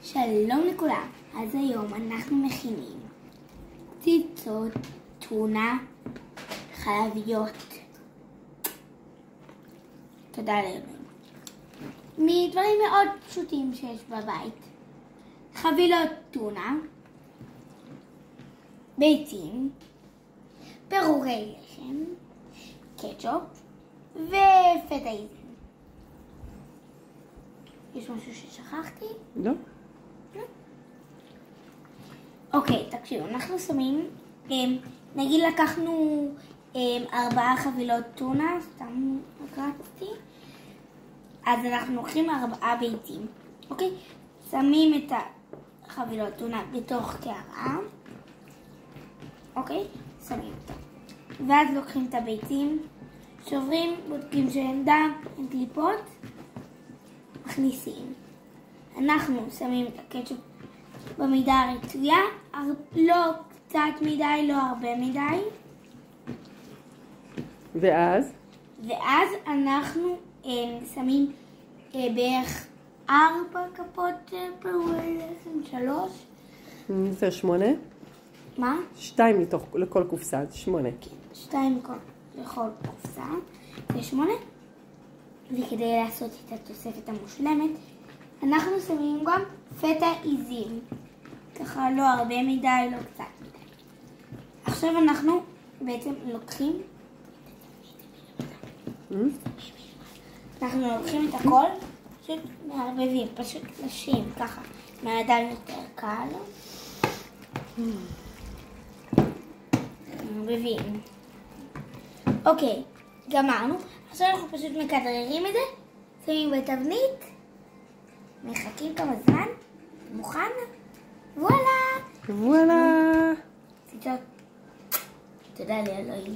שלום לכולם, אז היום אנחנו מכינים ציצות, טונה, חלביות. תודה לאלוהים. מדברים מאוד פשוטים שיש בבית. חבילות טונה, ביצים, פירורי לחם, קטשופ ופטה עיזים. יש משהו ששכחתי? לא. אוקיי, תקשיבו, אנחנו שמים, נגיד לקחנו 4 חבילות טונה, סתם רצתי, אז אנחנו לוקחים 4 ביצים, אוקיי? שמים את החבילות טונה בתוך קערה, אוקיי? שמים אותה. ואז לוקחים את הביצים, שוברים, בודקים שאין דם, אין קליפות, מכניסים. אנחנו שמים את הקטשופ במידה הרצויה, לא קצת מדי, לא הרבה מדי. ואז? ואז אנחנו שמים בערך 4 כפות פירורי לחם, 3. זה 8? מה? 2 לכל קופסה, 8. כן, 2 לכל קופסה, זה 8. וכדי לעשות את התוספת המושלמת, אנחנו שמים גם פטה עיזים. ככה לא הרבה מדי, לא קצת מדי. עכשיו אנחנו בעצם לוקחים, את הכל, פשוט מערבבים, פשוט נשים ככה, מהידיים יותר קל. מערבבים. אוקיי, גמרנו. עכשיו אנחנו פשוט מכדררים את זה, שמים בתבנית, מחכים כמה זמן, מוכן, וואלה! וואלה! ציצות. תודה לאלוהים.